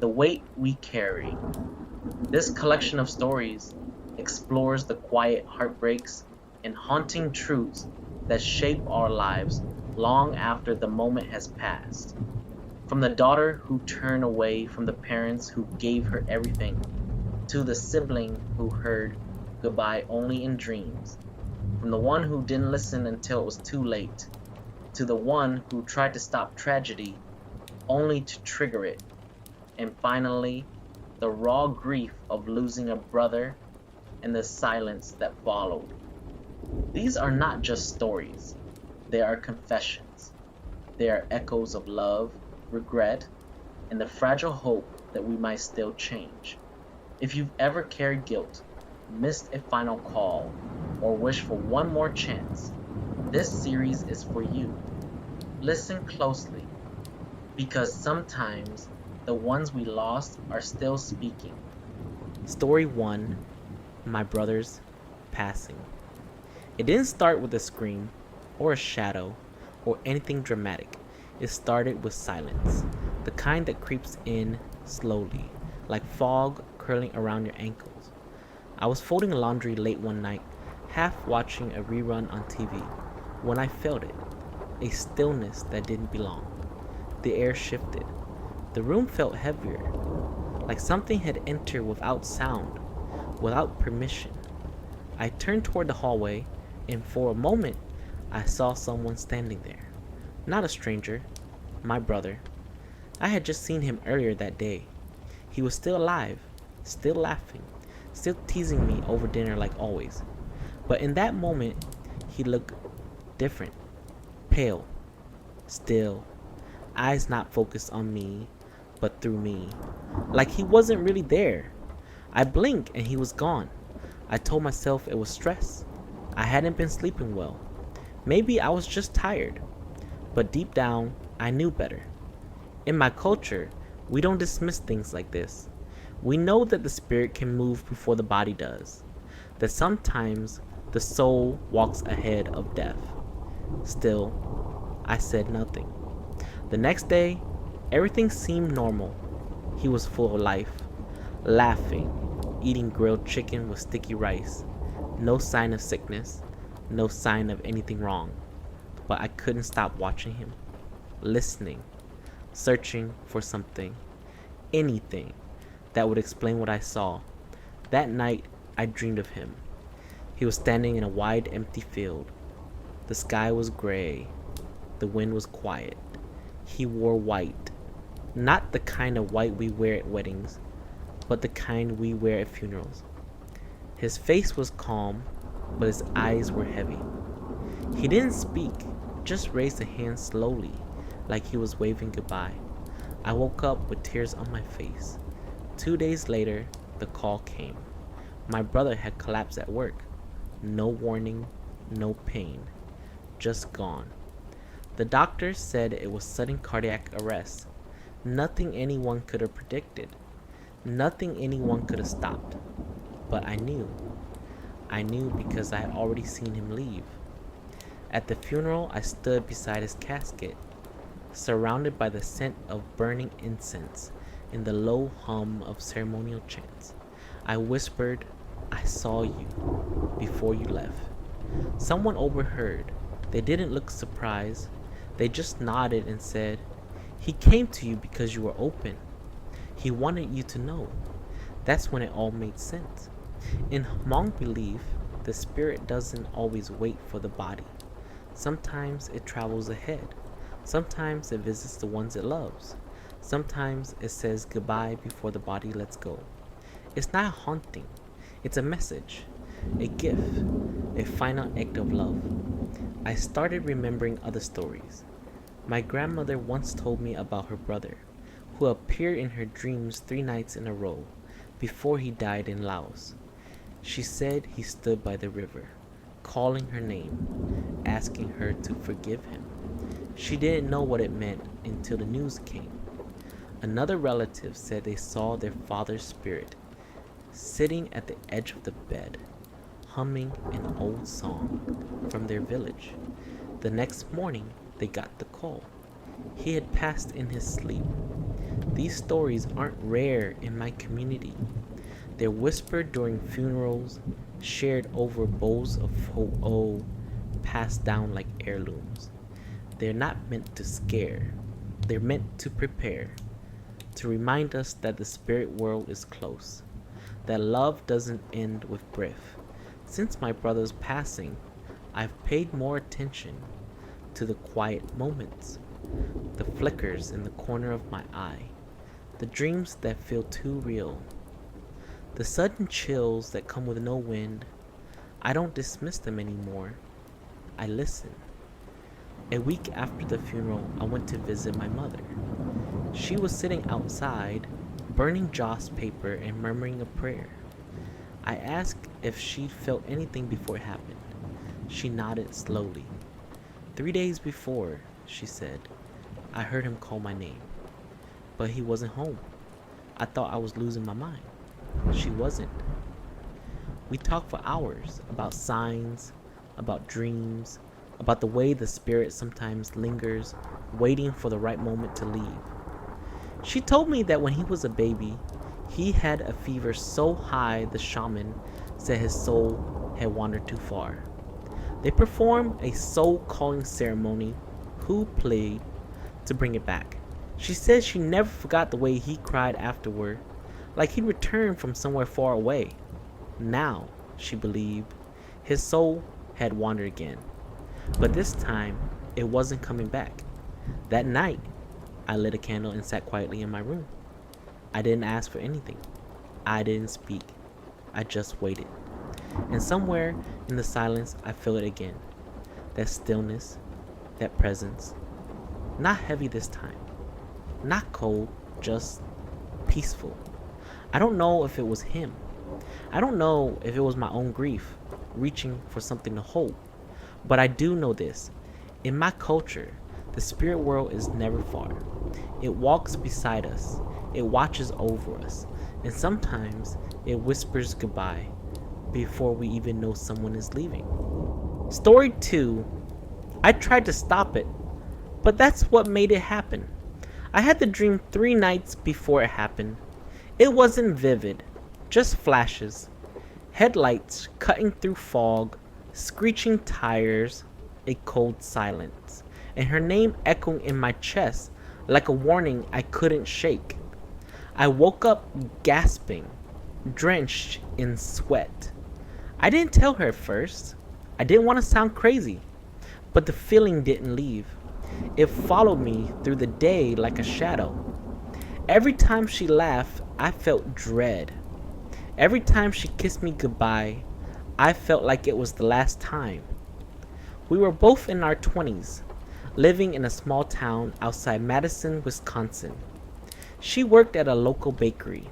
The Weight We Carry. This collection of stories explores the quiet heartbreaks and haunting truths that shape our lives long after the moment has passed. From the daughter who turned away from the parents who gave her everything, to the sibling who heard goodbye only in dreams, from the one who didn't listen until it was too late, to the one who tried to stop tragedy only to trigger it, and finally, the raw grief of losing a brother and the silence that followed. These are not just stories, they are confessions. They are echoes of love, regret, and the fragile hope that we might still change. If you've ever carried guilt, missed a final call, or wished for one more chance, this series is for you. Listen closely, because sometimes the ones we lost are still speaking. Story 1: My Brother's Passing. It didn't start with a scream, or a shadow, or anything dramatic. It started with silence, the kind that creeps in slowly, like fog curling around your ankles. I was folding laundry late one night, half watching a rerun on TV, when I felt it, a stillness that didn't belong. The air shifted. The room felt heavier, like something had entered without sound, without permission. I turned toward the hallway, and for a moment, I saw someone standing there. Not a stranger, my brother. I had just seen him earlier that day. He was still alive, still laughing, still teasing me over dinner like always. But in that moment, he looked different, pale, still, eyes not focused on me, but through me, like he wasn't really there. I blinked and he was gone. I told myself it was stress. I hadn't been sleeping well. Maybe I was just tired. But deep down, I knew better. In my culture, we don't dismiss things like this. We know that the spirit can move before the body does, that sometimes the soul walks ahead of death. Still, I said nothing. The next day, everything seemed normal. He was full of life, laughing, eating grilled chicken with sticky rice. No sign of sickness, no sign of anything wrong. But I couldn't stop watching him, listening, searching for something, anything that would explain what I saw. That night, I dreamed of him. He was standing in a wide, empty field. The sky was gray. The wind was quiet. He wore white. Not the kind of white we wear at weddings, but the kind we wear at funerals. His face was calm, but his eyes were heavy. He didn't speak, just raised a hand slowly, like he was waving goodbye. I woke up with tears on my face. 2 days later, the call came. My brother had collapsed at work. No warning, no pain, just gone. The doctor said it was sudden cardiac arrest. Nothing anyone could have predicted. Nothing anyone could have stopped. But I knew. I knew because I had already seen him leave. At the funeral, I stood beside his casket, surrounded by the scent of burning incense and the low hum of ceremonial chants. I whispered, "I saw you before you left." Someone overheard. They didn't look surprised. They just nodded and said, "He came to you because you were open. He wanted you to know." That's when it all made sense. In Hmong belief, the spirit doesn't always wait for the body. Sometimes it travels ahead. Sometimes it visits the ones it loves. Sometimes it says goodbye before the body lets go. It's not a haunting. It's a message, a gift, a final act of love. I started remembering other stories. My grandmother once told me about her brother, who appeared in her dreams 3 nights in a row before he died in Laos. She said he stood by the river, calling her name, asking her to forgive him. She didn't know what it meant until the news came. Another relative said they saw their father's spirit sitting at the edge of the bed, humming an old song from their village. The next morning, they got the call. He had passed in his sleep. These stories aren't rare in my community. They're whispered during funerals, shared over bowls of ho'o, passed down like heirlooms. They're not meant to scare, they're meant to prepare, to remind us that the spirit world is close, that love doesn't end with breath. Since my brother's passing, I've paid more attention to the quiet moments, the flickers in the corner of my eye, the dreams that feel too real, the sudden chills that come with no wind. I don't dismiss them anymore. I listen. A week after the funeral, I went to visit my mother. She was sitting outside, burning joss paper and murmuring a prayer. I asked if she'd felt anything before it happened. She nodded slowly. 3 days before, she said, I heard him call my name. But he wasn't home. I thought I was losing my mind. She wasn't. We talked for hours about signs, about dreams, about the way the spirit sometimes lingers, waiting for the right moment to leave. She told me that when he was a baby, he had a fever so high the shaman said his soul had wandered too far. They performed a soul calling ceremony. Who played to bring it back? She said she never forgot the way he cried afterward, like he'd returned from somewhere far away. Now, she believed, his soul had wandered again. But this time, it wasn't coming back. That night, I lit a candle and sat quietly in my room. I didn't ask for anything. I didn't speak. I just waited. And somewhere in the silence, I feel it again. That stillness, that presence. Not heavy this time. Not cold, just peaceful. I don't know if it was him. I don't know if it was my own grief, reaching for something to hold. But I do know this. In my culture, the spirit world is never far. It walks beside us. It watches over us. And sometimes it whispers goodbye before we even know someone is leaving. Story 2. I tried to stop it, but that's what made it happen. I had the dream 3 nights before it happened. It wasn't vivid, just flashes. Headlights cutting through fog, screeching tires, a cold silence, and her name echoing in my chest like a warning I couldn't shake. I woke up gasping, drenched in sweat. I didn't tell her at first. I didn't want to sound crazy, but the feeling didn't leave. It followed me through the day like a shadow. Every time she laughed, I felt dread. Every time she kissed me goodbye, I felt like it was the last time. We were both in our 20s, living in a small town outside Madison, Wisconsin. She worked at a local bakery.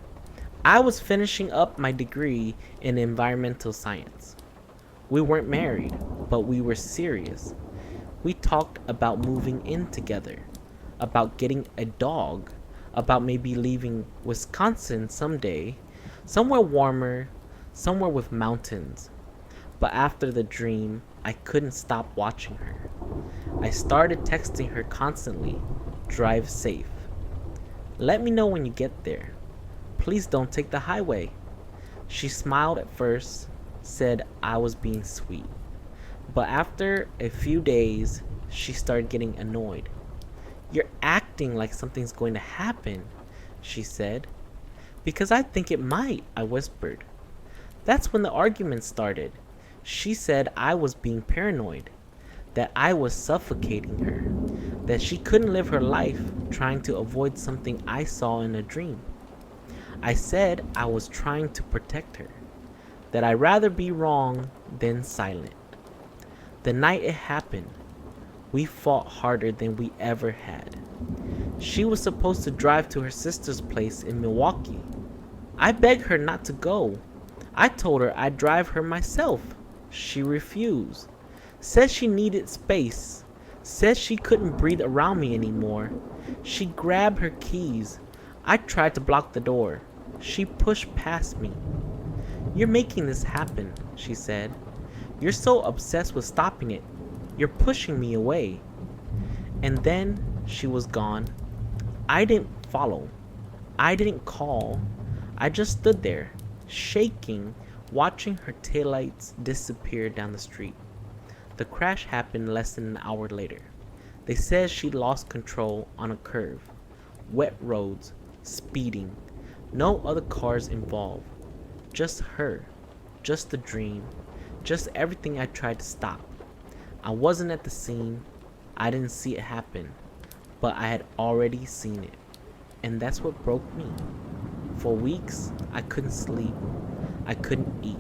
I was finishing up my degree in environmental science. We weren't married, but we were serious. We talked about moving in together, about getting a dog, about maybe leaving Wisconsin someday, somewhere warmer, somewhere with mountains. But after the dream, I couldn't stop watching her. I started texting her constantly, drive safe. Let me know when you get there. Please don't take the highway. She smiled at first, said I was being sweet. But after a few days, she started getting annoyed. You're acting like something's going to happen, she said. Because I think it might, I whispered. That's when the argument started. She said I was being paranoid, that I was suffocating her, that she couldn't live her life trying to avoid something I saw in a dream. I said I was trying to protect her, that I'd rather be wrong than silent. The night it happened, we fought harder than we ever had. She was supposed to drive to her sister's place in Milwaukee. I begged her not to go. I told her I'd drive her myself. She refused. Said she needed space. Said she couldn't breathe around me anymore. She grabbed her keys. I tried to block the door. She pushed past me. You're making this happen, she said. You're so obsessed with stopping it. You're pushing me away. And then she was gone. I didn't follow. I didn't call. I just stood there, shaking, watching her taillights disappear down the street. The crash happened less than an hour later. They said she lost control on a curve. Wet roads, speeding, no other cars involved. Just her, just the dream, just everything I tried to stop. I wasn't at the scene, I didn't see it happen, but I had already seen it. And that's what broke me. For weeks, I couldn't sleep, I couldn't eat,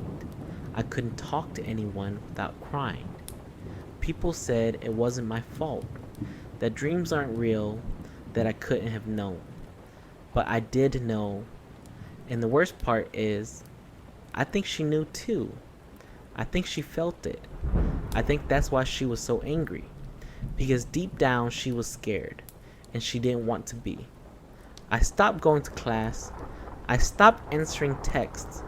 I couldn't talk to anyone without crying. People said it wasn't my fault, that dreams aren't real, that I couldn't have known. But I did know, and the worst part is, I think she knew too. I think she felt it. I think that's why she was so angry, because deep down she was scared, and she didn't want to be. I stopped going to class. I stopped answering texts.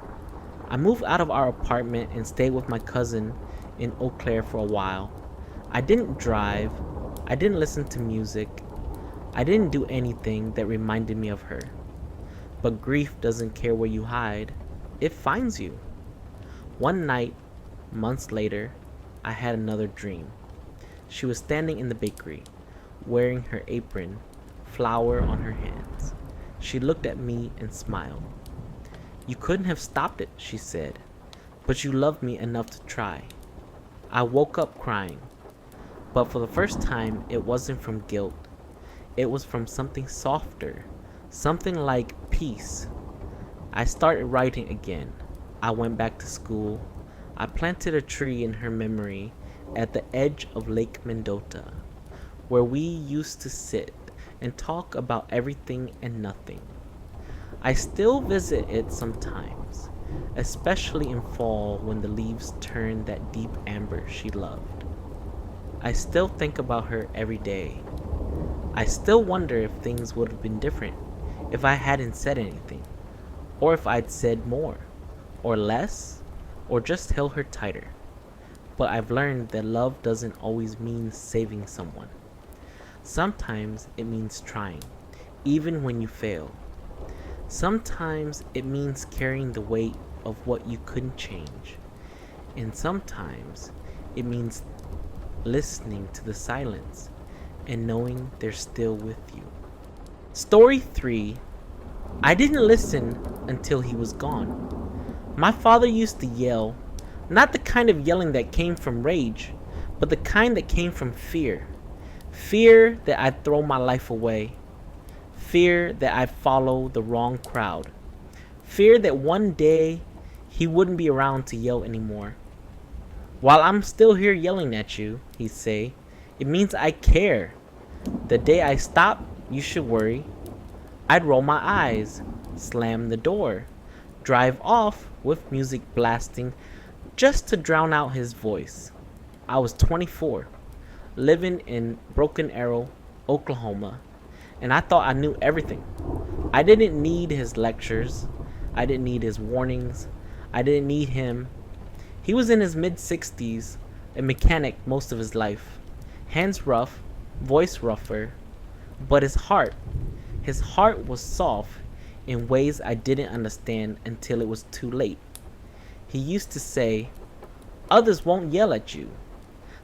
I moved out of our apartment and stayed with my cousin in Eau Claire for a while. I didn't drive. I didn't listen to music. I didn't do anything that reminded me of her. But grief doesn't care where you hide. It finds you. One night, months later, I had another dream. She was standing in the bakery, wearing her apron, flour on her hands. She looked at me and smiled. "You couldn't have stopped it," she said, "but you loved me enough to try." I woke up crying, but for the first time it wasn't from guilt. It was from something softer, something like peace. I started writing again. I went back to school. I planted a tree in her memory at the edge of Lake Mendota, where we used to sit and talk about everything and nothing. I still visit it sometimes, especially in fall when the leaves turn that deep amber she loved. I still think about her every day. I still wonder if things would have been different if I hadn't said anything, or if I'd said more, or less, or just held her tighter. But I've learned that love doesn't always mean saving someone. Sometimes it means trying, even when you fail. Sometimes it means carrying the weight of what you couldn't change. And sometimes it means listening to the silence and knowing they're still with you. Story 3. I didn't listen until he was gone. My father used to yell, not the kind of yelling that came from rage, but the kind that came from fear. Fear that I'd throw my life away. Fear that I'd follow the wrong crowd. Fear that one day he wouldn't be around to yell anymore. "While I'm still here yelling at you," he'd say, "it means I care. The day I stop, you should worry." I'd roll my eyes, slam the door, drive off with music blasting just to drown out his voice. I was 24, living in Broken Arrow, Oklahoma, and I thought I knew everything. I didn't need his lectures. I didn't need his warnings. I didn't need him. He was in his mid-60s, a mechanic most of his life. Hands rough, voice rougher, but his heart was soft in ways I didn't understand until it was too late. He used to say, "Others won't yell at you.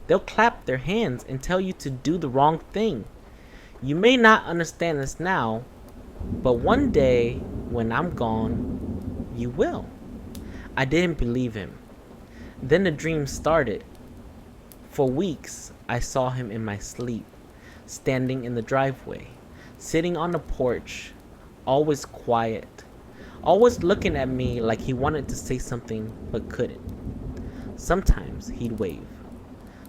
They'll clap their hands and tell you to do the wrong thing. You may not understand this now, but one day when I'm gone, you will." I didn't believe him. Then the dream started. For weeks, I saw him in my sleep, standing in the driveway, sitting on the porch, always quiet, always looking at me like he wanted to say something but couldn't. Sometimes he'd wave.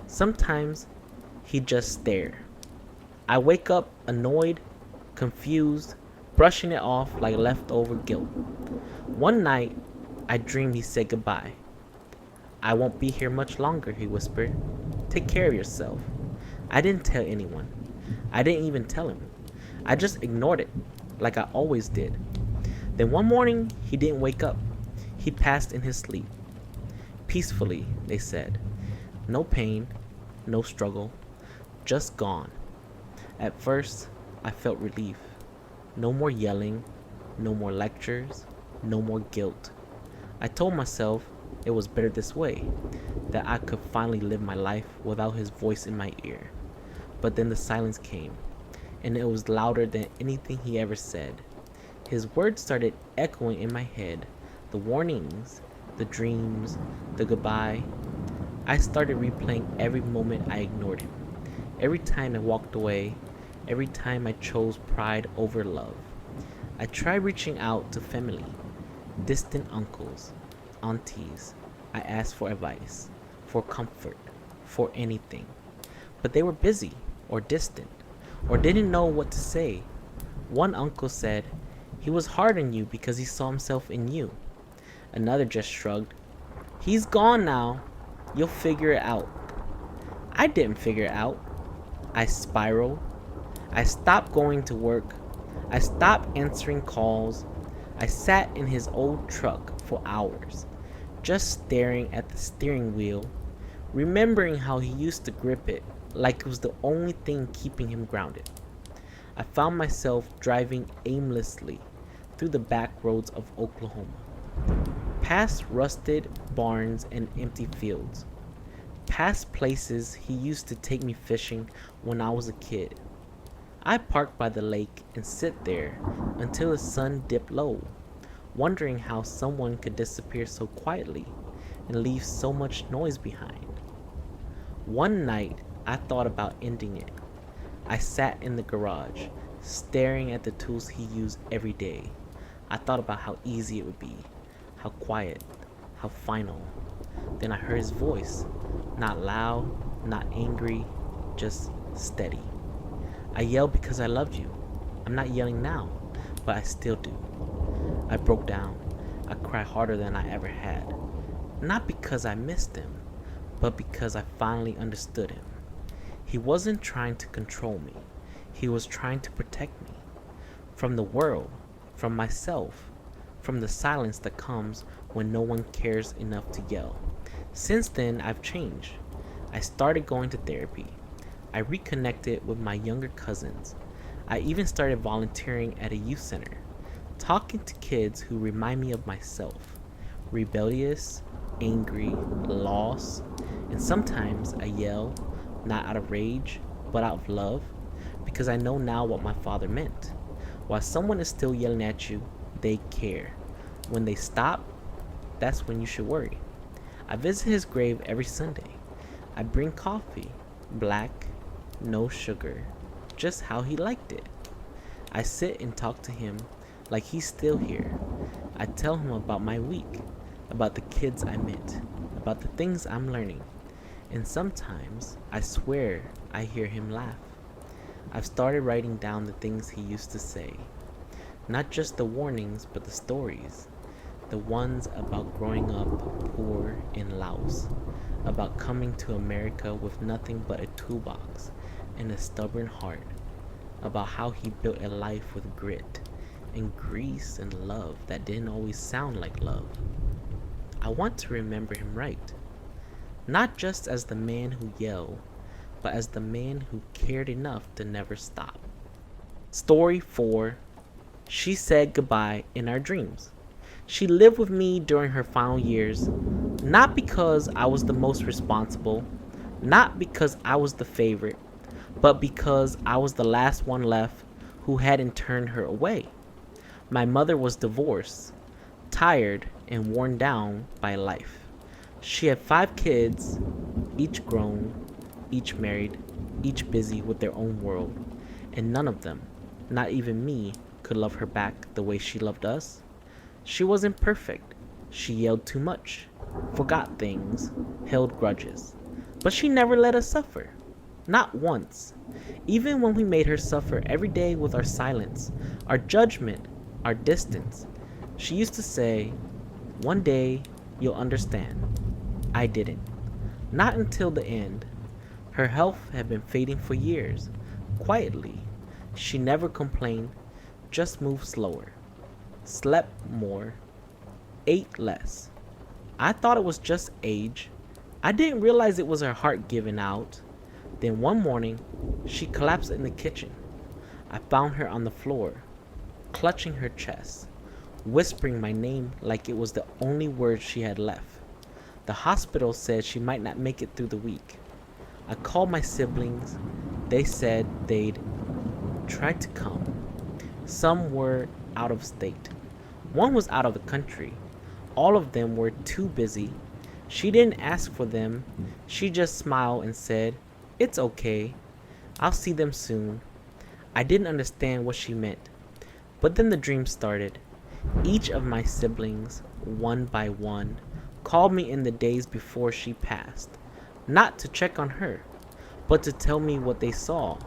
Sometimes he'd just stare. I wake up annoyed, confused, brushing it off like leftover guilt. One night, I dreamed he said goodbye. "I won't be here much longer," he whispered. "Take care of yourself." I didn't tell anyone. I didn't even tell him. I just ignored it, like I always did. Then one morning, he didn't wake up. He passed in his sleep. Peacefully, they said. No pain, no struggle, just gone. At first, I felt relief. No more yelling, No more lectures, no more guilt. I told myself it was better this way, that I could finally live my life without his voice in my ear. But then the silence came, and it was louder than anything he ever said. His words started echoing in my head, the warnings, the dreams, the goodbye. I started replaying every moment I ignored him, every time I walked away, every time I chose pride over love. I tried reaching out to family, distant uncles, aunties. I asked for advice, for comfort, for anything. But they were busy, or distant, or didn't know what to say. One uncle said he was hard on you because he saw himself in you. Another just shrugged. He's gone now. You'll figure it out. I didn't figure it out. I spiraled. I stopped going to work. I stopped answering calls. I sat in his old truck for hours, just staring at the steering wheel, remembering how he used to grip it like it was the only thing keeping him grounded. I found myself driving aimlessly through the back roads of Oklahoma, past rusted barns and empty fields, past places he used to take me fishing when I was a kid. I parked by the lake and sit there until the sun dipped low, wondering how someone could disappear so quietly and leave so much noise behind. One night, I thought about ending it. I sat in the garage, staring at the tools he used every day. I thought about how easy it would be, how quiet, how final. Then I heard his voice, not loud, not angry, just steady. I yelled because I loved you. I'm not yelling now, but I still do. I broke down. I cried harder than I ever had. Not because I missed him, but because I finally understood him. He wasn't trying to control me. He was trying to protect me. From the world, from myself, from the silence that comes when no one cares enough to yell. Since then, I've changed. I started going to therapy. I reconnected with my younger cousins. I even started volunteering at a youth center, talking to kids who remind me of myself, rebellious, angry, lost, and sometimes I yell, not out of rage, but out of love, because I know now what my father meant. While someone is still yelling at you, they care. When they stop, that's when you should worry. I visit his grave every Sunday. I bring coffee, black, no sugar, just how he liked it. I sit and talk to him like he's still here. I tell him about my week, about the kids I met, about the things I'm learning. And sometimes, I swear, I hear him laugh. I've started writing down the things he used to say. Not just the warnings, but the stories. The ones about growing up poor in Laos, about coming to America with nothing but a toolbox and a stubborn heart, about how he built a life with grit and grease and love that didn't always sound like love. I want to remember him right, not just as the man who yelled, but as the man who cared enough to never stop. Story 4. She said goodbye in our dreams. She lived with me during her final years, not because I was the most responsible, not because I was the favorite, but because I was the last one left who hadn't turned her away. My mother was divorced, tired, and worn down by life. She had 5 kids, each grown, each married, each busy with their own world, and none of them, not even me, could love her back the way she loved us. She wasn't perfect. She yelled too much, forgot things, held grudges. But she never let us suffer. Not once. Even when we made her suffer every day with our silence, our judgment, our distance. She used to say, "One day you'll understand." I didn't. Not until the end. Her health had been fading for years. Quietly. She never complained, just moved slower, slept more, ate less. I thought it was just age. I didn't realize it was her heart giving out. Then one morning, she collapsed in the kitchen. I found her on the floor, clutching her chest, whispering my name like it was the only word she had left. The hospital said she might not make it through the week. I called my siblings. They said they'd try to come. Some were out of state. One was out of the country. All of them were too busy. She didn't ask for them. She just smiled and said, "It's okay. I'll see them soon." I didn't understand what she meant. But then the dream started. Each of my siblings, one by one, called me in the days before she passed, not to check on her, but to tell me what they saw.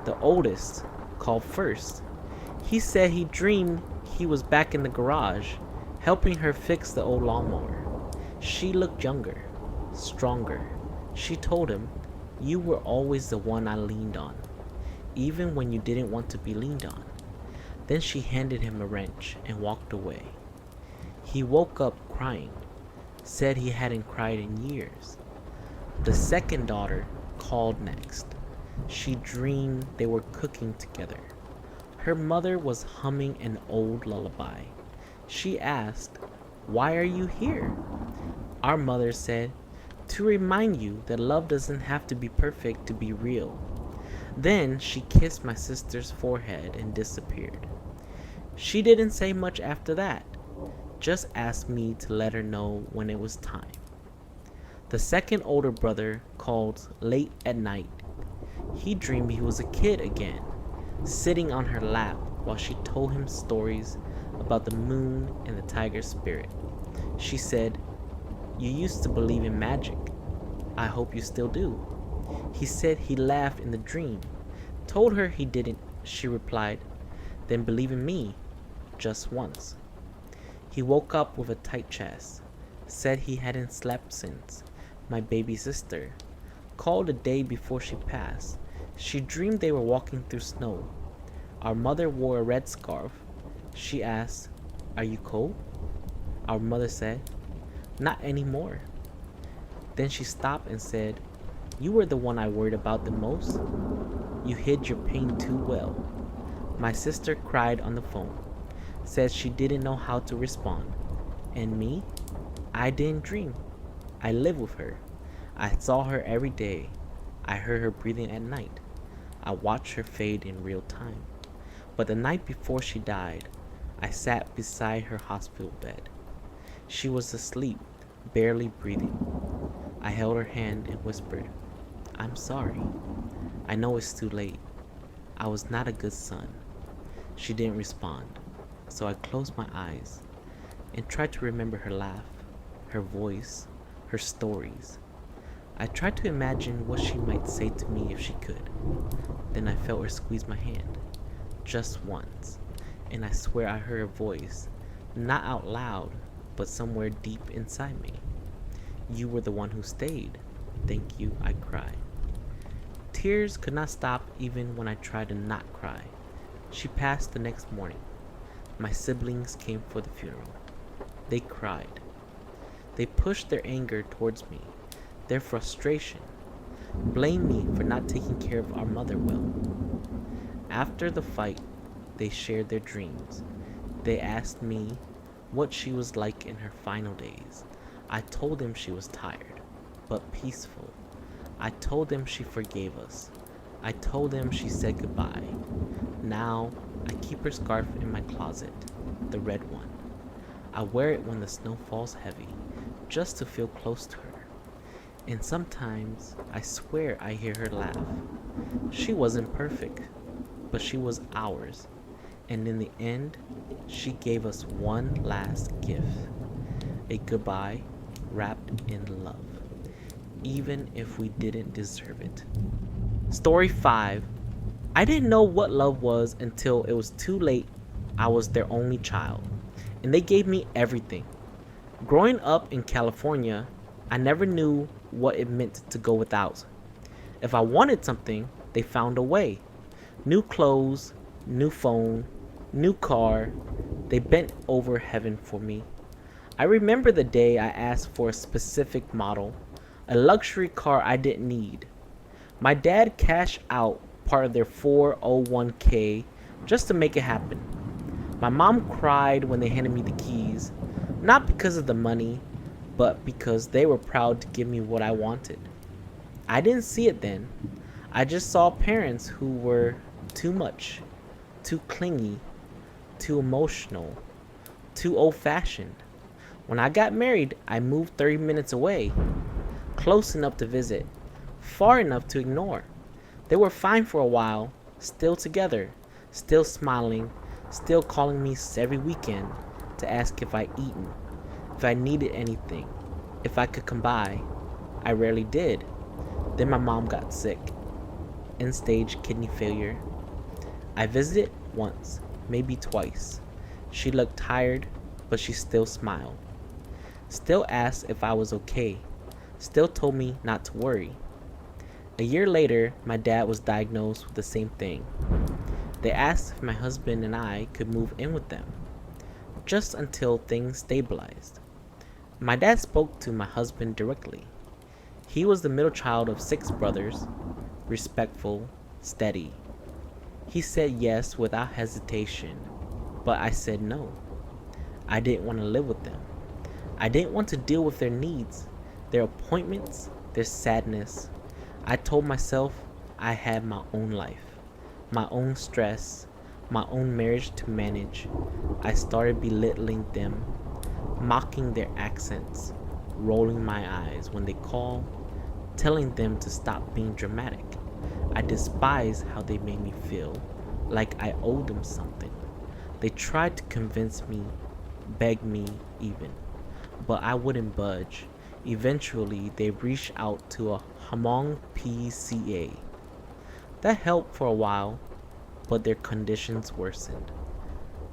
The oldest called first. He said he dreamed he was back in the garage, helping her fix the old lawnmower. She looked younger, stronger. She told him, "You were always the one I leaned on, even when you didn't want to be leaned on." Then she handed him a wrench and walked away. He woke up crying, said he hadn't cried in years. The second daughter called next. She dreamed they were cooking together. Her mother was humming an old lullaby. She asked, "Why are you here?" Our mother said, "To remind you that love doesn't have to be perfect to be real." Then she kissed my sister's forehead and disappeared. She didn't say much after that, just asked me to let her know when it was time. The second older brother called late at night. He dreamed he was a kid again, sitting on her lap while she told him stories about the moon and the tiger spirit. She said, "You used to believe in magic. I hope you still do." He said he laughed in the dream. Told her he didn't. She replied, "Then believe in me, just once." He woke up with a tight chest. Said he hadn't slept since. My baby sister called the day before she passed. She dreamed they were walking through snow. Our mother wore a red scarf. She asked, "Are you cold?" Our mother said, "Not anymore." Then she stopped and said, "You were the one I worried about the most. You hid your pain too well." My sister cried on the phone. Said she didn't know how to respond. And me? I didn't dream. I lived with her. I saw her every day. I heard her breathing at night. I watched her fade in real time. But the night before she died, I sat beside her hospital bed. She was asleep, barely breathing. I held her hand and whispered, "I'm sorry. I know it's too late. I was not a good son." She didn't respond, so I closed my eyes and tried to remember her laugh, her voice, her stories. I tried to imagine what she might say to me if she could. Then I felt her squeeze my hand, just once, and I swear I heard her voice, not out loud, but somewhere deep inside me. "You were the one who stayed. Thank you," I cried. Tears could not stop even when I tried to not cry. She passed the next morning. My siblings came for the funeral. They cried. They pushed their anger towards me, their frustration, blamed me for not taking care of our mother well. After the fight, they shared their dreams. They asked me what she was like in her final days. I told them she was tired, but peaceful. I told them she forgave us. I told them she said goodbye. Now, I keep her scarf in my closet, the red one. I wear it when the snow falls heavy, just to feel close to her. And sometimes, I swear I hear her laugh. She wasn't perfect, but she was ours. And in the end, she gave us one last gift. A goodbye wrapped in love, even if we didn't deserve it. Story 5. I didn't know what love was until it was too late. I was their only child, and they gave me everything. Growing up in California, I never knew what it meant to go without. If I wanted something, they found a way. New clothes, new phone, new car. They bent over heaven for me. I remember the day I asked for a specific model, a luxury car I didn't need. My dad cashed out part of their 401k just to make it happen. My mom cried when they handed me the keys, not because of the money, but because they were proud to give me what I wanted. I didn't see it then. I just saw parents who were too much, too clingy, too emotional, too old fashioned. When I got married, I moved 30 minutes away, close enough to visit, far enough to ignore. They were fine for a while, still together, still smiling, still calling me every weekend to ask if I'd eaten, if I needed anything, if I could come by. I rarely did. Then my mom got sick, end stage kidney failure. I visited once, maybe twice. She looked tired, but she still smiled. Still asked if I was okay. Still told me not to worry. A year later, my dad was diagnosed with the same thing. They asked if my husband and I could move in with them, just until things stabilized. My dad spoke to my husband directly. He was the middle child of 6 brothers, respectful, steady. He said yes without hesitation, but I said no. I didn't want to live with them. I didn't want to deal with their needs, their appointments, their sadness. I told myself I had my own life, my own stress, my own marriage to manage. I started belittling them, mocking their accents, rolling my eyes when they call, telling them to stop being dramatic. I despised how they made me feel, like I owed them something. They tried to convince me, beg me even, but I wouldn't budge. Eventually, they reached out to a Hamong PCA. That helped for a while, but their conditions worsened.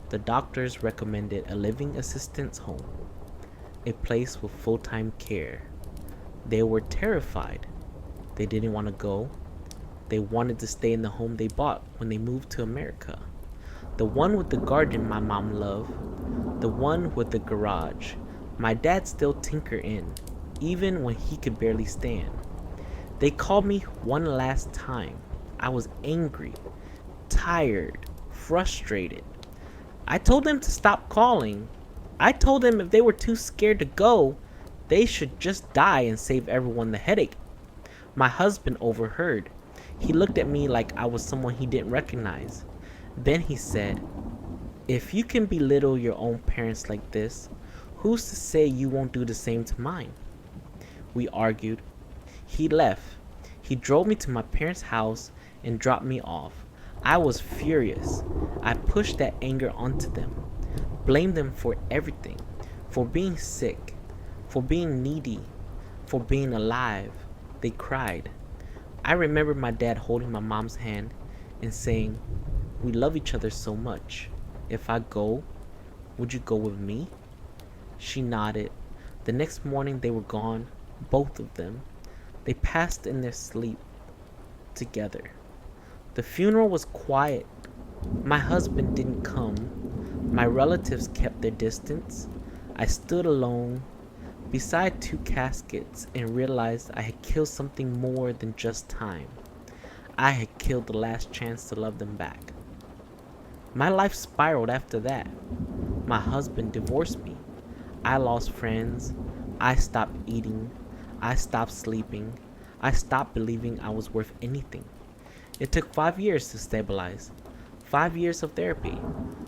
The doctors recommended a living assistance home, a place with full-time care. They were terrified. They didn't want to go. They wanted to stay in the home they bought when they moved to America. The one with the garden my mom loved. The one with the garage. My dad still tinkered in, even when he could barely stand. They called me one last time. I was angry, tired, frustrated. I told them to stop calling. I told them if they were too scared to go, they should just die and save everyone the headache. My husband overheard. He looked at me like I was someone he didn't recognize. Then he said, "If you can belittle your own parents like this, who's to say you won't do the same to mine?" We argued. He left. He drove me to my parents' house and dropped me off. I was furious. I pushed that anger onto them, blamed them for everything, for being sick, for being needy, for being alive. They cried. I remember my dad holding my mom's hand and saying, "We love each other so much. If I go, would you go with me?" She nodded. The next morning they were gone, both of them. They passed in their sleep together. The funeral was quiet. My husband didn't come. My relatives kept their distance. I stood alone beside 2 caskets and realized I had killed something more than just time. I had killed the last chance to love them back. My life spiraled after that. My husband divorced me. I lost friends. I stopped eating. I stopped sleeping. I stopped believing I was worth anything. It took 5 years to stabilize. 5 years of therapy,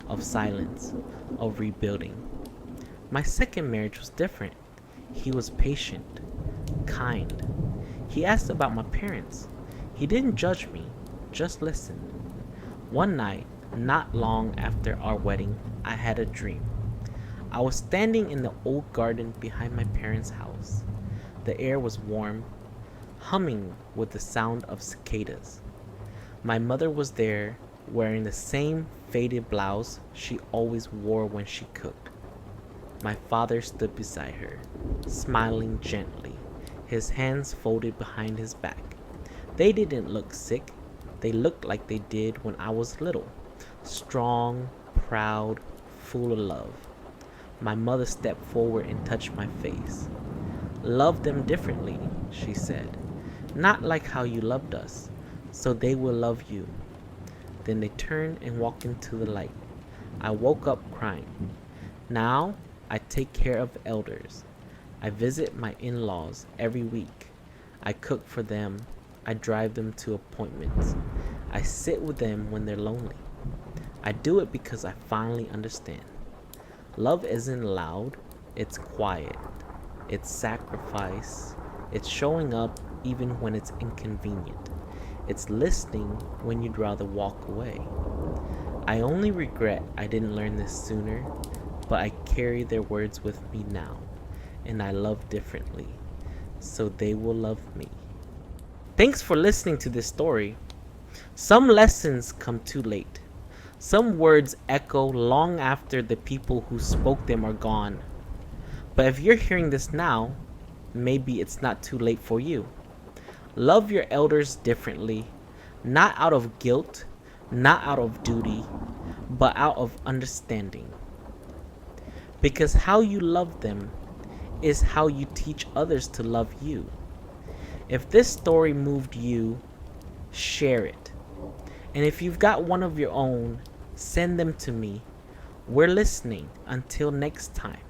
of silence, of rebuilding. My second marriage was different. He was patient, kind. He asked about my parents. He didn't judge me, just listened. One night, not long after our wedding, I had a dream. I was standing in the old garden behind my parents' house. The air was warm, humming with the sound of cicadas. My mother was there, wearing the same faded blouse she always wore when she cooked. My father stood beside her, smiling gently, his hands folded behind his back. They didn't look sick. They looked like they did when I was little, strong, proud, full of love. My mother stepped forward and touched my face. "Love them differently," she said. "Not like how you loved us, so they will love you." Then they turned and walked into the light. I woke up crying. Now I take care of elders. I visit my in-laws every week. I cook for them. I drive them to appointments. I sit with them when they're lonely. I do it because I finally understand. Love isn't loud, it's quiet. It's sacrifice. It's showing up even when it's inconvenient. It's listening when you'd rather walk away. I only regret I didn't learn this sooner, but I carry their words with me now, and I love differently, so they will love me. Thanks for listening to this story. Some lessons come too late. Some words echo long after the people who spoke them are gone. But if you're hearing this now, maybe it's not too late for you. Love your elders differently, not out of guilt, not out of duty, but out of understanding. Because how you love them is how you teach others to love you. If this story moved you, share it. And if you've got one of your own, send them to me. We're listening. Until next time.